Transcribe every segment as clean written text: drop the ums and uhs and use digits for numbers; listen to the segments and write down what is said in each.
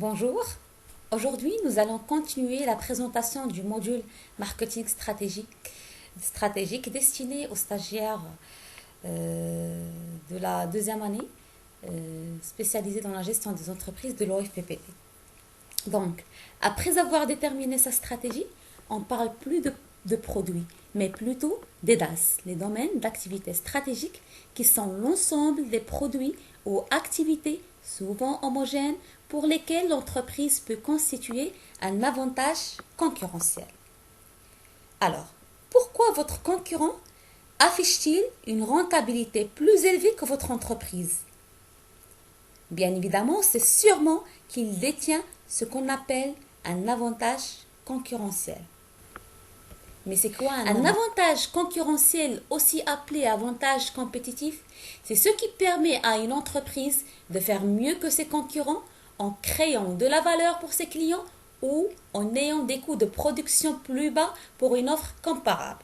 Bonjour, aujourd'hui nous allons continuer la présentation du module marketing stratégique destiné aux stagiaires de la deuxième année spécialisés dans la gestion des entreprises de l'OFPP. Donc, après avoir déterminé sa stratégie, on parle plus de produits, mais plutôt des DAS, les domaines d'activité stratégiques, qui sont l'ensemble des produits ou activités souvent homogènes pour lesquels l'entreprise peut constituer un avantage concurrentiel. Alors, pourquoi votre concurrent affiche-t-il une rentabilité plus élevée que votre entreprise? Bien évidemment, c'est sûrement qu'il détient ce qu'on appelle un avantage concurrentiel. Mais c'est quoi un avantage concurrentiel, aussi appelé avantage compétitif? C'est ce qui permet à une entreprise de faire mieux que ses concurrents en créant de la valeur pour ses clients ou en ayant des coûts de production plus bas pour une offre comparable.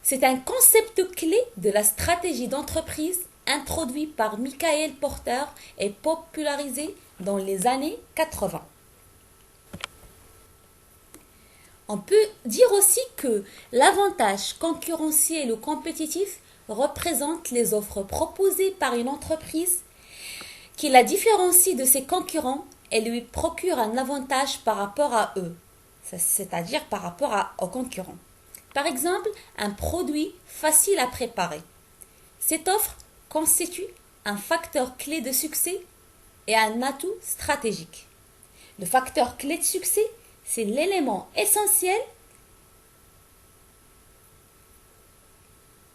C'est un concept clé de la stratégie d'entreprise introduit par Michael Porter et popularisé dans les années 80. On peut dire aussi que l'avantage concurrentiel ou compétitif représente les offres proposées par une entreprise qui la différencie de ses concurrents et lui procure un avantage par rapport à eux, c'est-à-dire par rapport aux concurrents. Par exemple, un produit facile à préparer. Cette offre constitue un facteur clé de succès et un atout stratégique. Le facteur clé de succès, c'est l'élément essentiel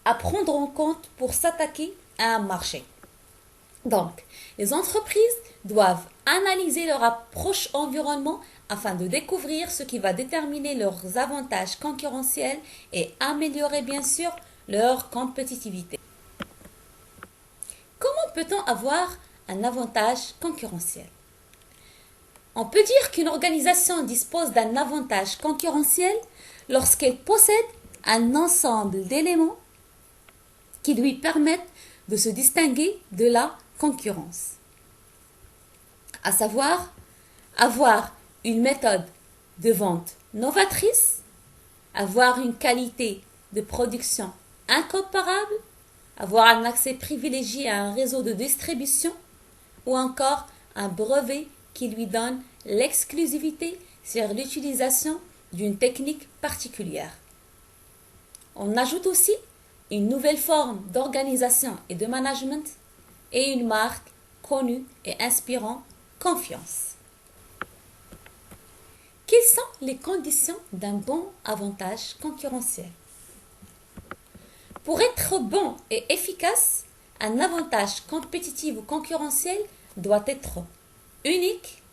à prendre en compte pour s'attaquer à un marché. Donc, les entreprises doivent analyser leur approche environnement afin de découvrir ce qui va déterminer leurs avantages concurrentiels et améliorer bien sûr leur compétitivité. Comment peut-on avoir un avantage concurrentiel? On peut dire qu'une organisation dispose d'un avantage concurrentiel lorsqu'elle possède un ensemble d'éléments qui lui permettent de se distinguer de la concurrence. À savoir, avoir une méthode de vente novatrice, avoir une qualité de production incomparable, avoir un accès privilégié à un réseau de distribution ou encore un brevet qui lui donne l'exclusivité sur l'utilisation d'une technique particulière. On ajoute aussi une nouvelle forme d'organisation et de management et une marque connue et inspirant confiance. Quelles sont les conditions d'un bon avantage concurrentiel? Pour être bon et efficace, un avantage compétitif ou concurrentiel doit être unique,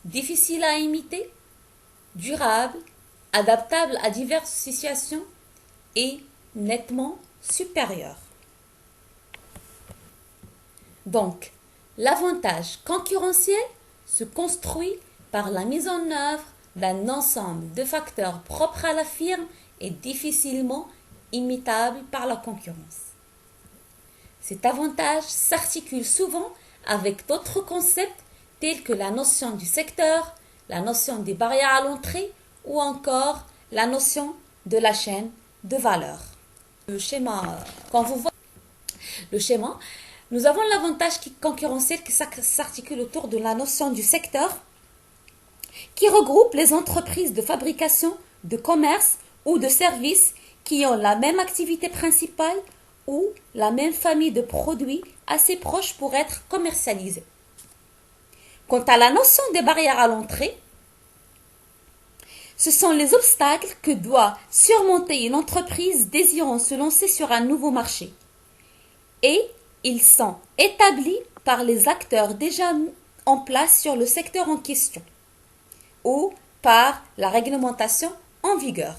difficile à imiter, durable, adaptable à diverses situations et nettement supérieur. Donc, l'avantage concurrentiel se construit par la mise en œuvre d'un ensemble de facteurs propres à la firme et difficilement imitables par la concurrence. Cet avantage s'articule souvent avec d'autres concepts tels que la notion du secteur, la notion des barrières à l'entrée ou encore la notion de la chaîne de valeur. Quand vous voyez le schéma, nous avons l'avantage concurrentiel qui s'articule autour de la notion du secteur qui regroupe les entreprises de fabrication, de commerce ou de services qui ont la même activité principale ou la même famille de produits assez proches pour être commercialisés. Quant à la notion des barrières à l'entrée, ce sont les obstacles que doit surmonter une entreprise désirant se lancer sur un nouveau marché. Et ils sont établis par les acteurs déjà en place sur le secteur en question ou par la réglementation en vigueur.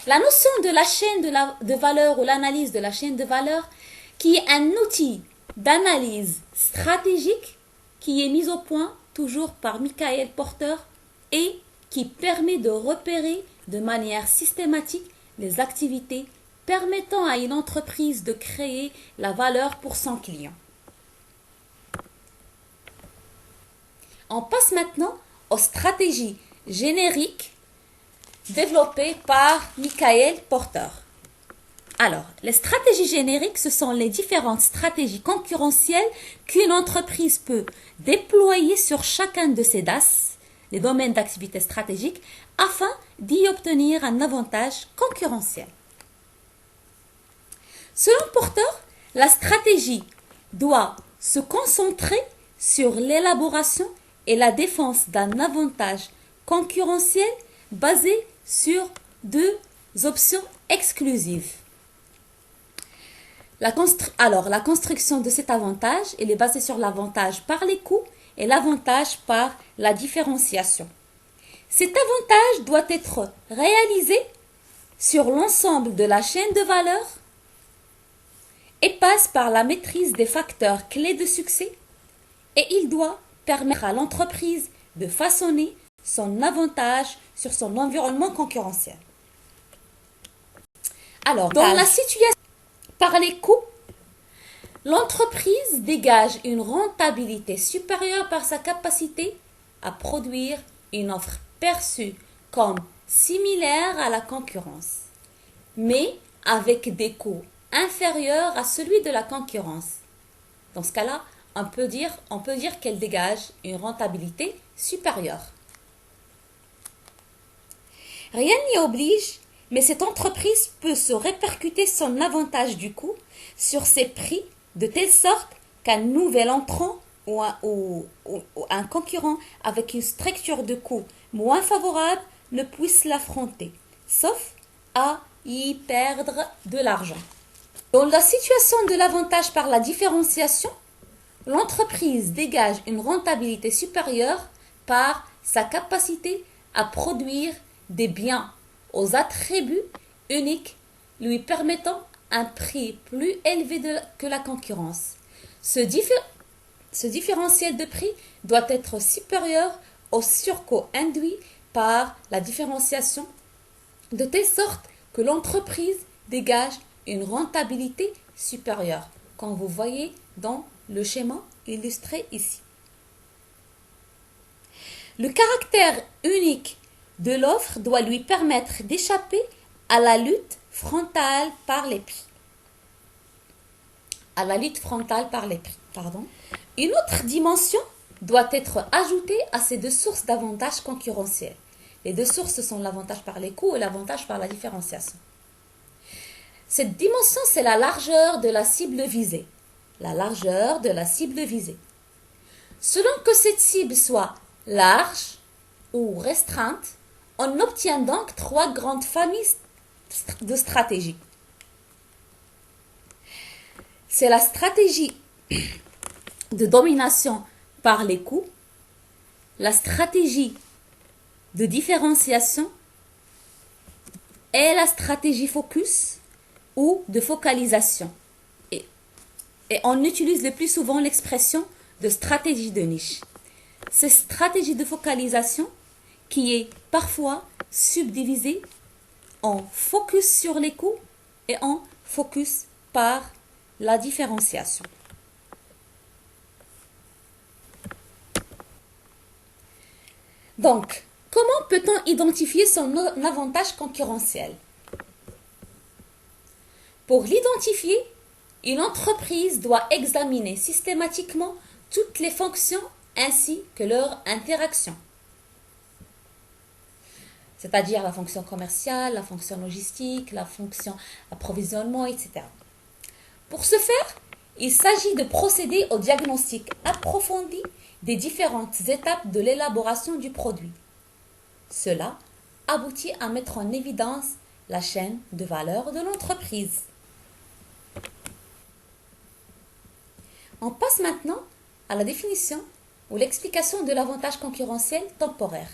La notion de la chaîne de valeur ou l'analyse de la chaîne de valeur, qui est un outil d'analyse stratégique qui est mis au point toujours par Michael Porter et qui permet de repérer de manière systématique les activités permettant à une entreprise de créer la valeur pour son client. On passe maintenant aux stratégies génériques développées par Michael Porter. Alors, les stratégies génériques, ce sont les différentes stratégies concurrentielles qu'une entreprise peut déployer sur chacun de ses DAS, les domaines d'activité stratégiques, afin d'y obtenir un avantage concurrentiel. Selon Porter, la stratégie doit se concentrer sur l'élaboration et la défense d'un avantage concurrentiel basé sur deux options exclusives. La construction de cet avantage, elle est basée sur l'avantage par les coûts et l'avantage par la différenciation. Cet avantage doit être réalisé sur l'ensemble de la chaîne de valeur et passe par la maîtrise des facteurs clés de succès, et il doit permettre à l'entreprise de façonner son avantage sur son environnement concurrentiel. Alors, dans la situation par les coûts, l'entreprise dégage une rentabilité supérieure par sa capacité à produire une offre perçue comme similaire à la concurrence, mais avec des coûts inférieurs à celui de la concurrence. Dans ce cas-là, on peut dire qu'elle dégage une rentabilité supérieure. Rien n'y oblige, mais cette entreprise peut se répercuter son avantage du coût sur ses prix de telle sorte qu'un nouvel entrant ou un concurrent avec une structure de coût moins favorable ne puisse l'affronter, sauf à y perdre de l'argent. Dans la situation de l'avantage par la différenciation, l'entreprise dégage une rentabilité supérieure par sa capacité à produire des biens aux attributs uniques lui permettant un prix plus élevé que la concurrence. Ce différentiel de prix doit être supérieur au surcoût induit par la différenciation, de telle sorte que l'entreprise dégage une rentabilité supérieure, comme vous voyez dans le schéma illustré ici. Le caractère unique de l'offre doit lui permettre d'échapper à la lutte frontale par les prix. Une autre dimension doit être ajoutée à ces deux sources d'avantages concurrentiels. Les deux sources sont l'avantage par les coûts et l'avantage par la différenciation. Cette dimension, c'est la largeur de la cible visée. Selon que cette cible soit large ou restreinte, on obtient donc trois grandes familles de stratégies. C'est la stratégie de domination par les coûts, la stratégie de différenciation et la stratégie focus ou de focalisation. Et on utilise le plus souvent l'expression de stratégie de niche. Cette stratégie de focalisation qui est parfois subdivisée en focus sur les coûts et en focus par la différenciation. Donc, comment peut-on identifier son avantage concurrentiel? Pour l'identifier, une entreprise doit examiner systématiquement toutes les fonctions ainsi que leurs interactions. C'est-à-dire la fonction commerciale, la fonction logistique, la fonction approvisionnement, etc. Pour ce faire, il s'agit de procéder au diagnostic approfondi des différentes étapes de l'élaboration du produit. Cela aboutit à mettre en évidence la chaîne de valeur de l'entreprise. On passe maintenant à la définition ou l'explication de l'avantage concurrentiel temporaire.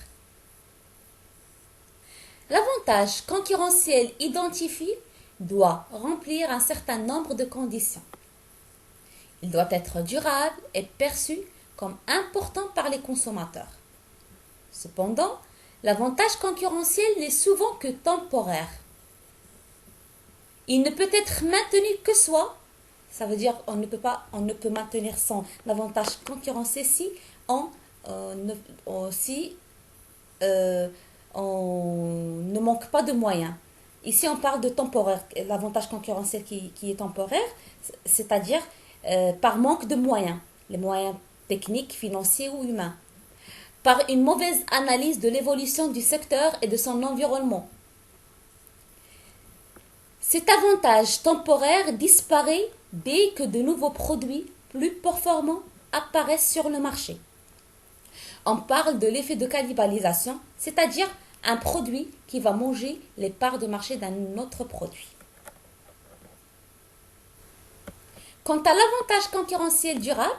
L'avantage concurrentiel identifié doit remplir un certain nombre de conditions. Il doit être durable et perçu comme important par les consommateurs. Cependant, l'avantage concurrentiel n'est souvent que temporaire. Il ne peut être maintenu que ça veut dire on ne peut maintenir son avantage concurrentiel si on si on ne manque pas de moyens. Ici, on parle de temporaire, l'avantage concurrentiel qui est temporaire, c'est-à-dire par manque de moyens, les moyens techniques, financiers ou humains, par une mauvaise analyse de l'évolution du secteur et de son environnement. Cet avantage temporaire disparaît dès que de nouveaux produits plus performants apparaissent sur le marché. On parle de l'effet de cannibalisation, c'est-à-dire un produit qui va manger les parts de marché d'un autre produit. Quant à l'avantage concurrentiel durable,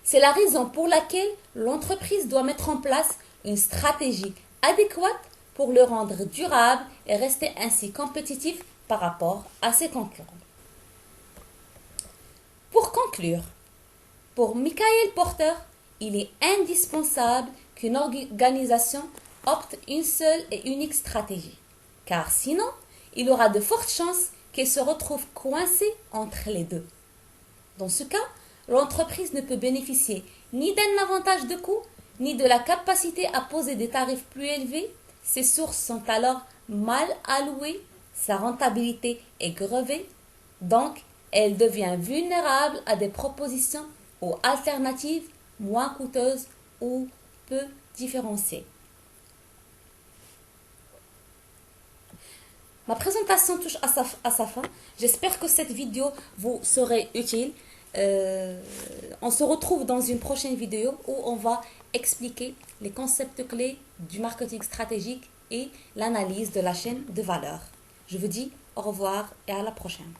c'est la raison pour laquelle l'entreprise doit mettre en place une stratégie adéquate pour le rendre durable et rester ainsi compétitif par rapport à ses concurrents. Pour conclure, pour Michael Porter, il est indispensable qu'une organisation opte une seule et unique stratégie, car sinon, il aura de fortes chances qu'elle se retrouve coincée entre les deux. Dans ce cas, l'entreprise ne peut bénéficier ni d'un avantage de coût, ni de la capacité à poser des tarifs plus élevés. Ses sources sont alors mal allouées, sa rentabilité est grevée, donc elle devient vulnérable à des propositions ou alternatives moins coûteuses ou peu différenciées. Ma présentation touche à sa fin. J'espère que cette vidéo vous serait utile. On se retrouve dans une prochaine vidéo où on va expliquer les concepts clés du marketing stratégique et l'analyse de la chaîne de valeur. Je vous dis au revoir et à la prochaine.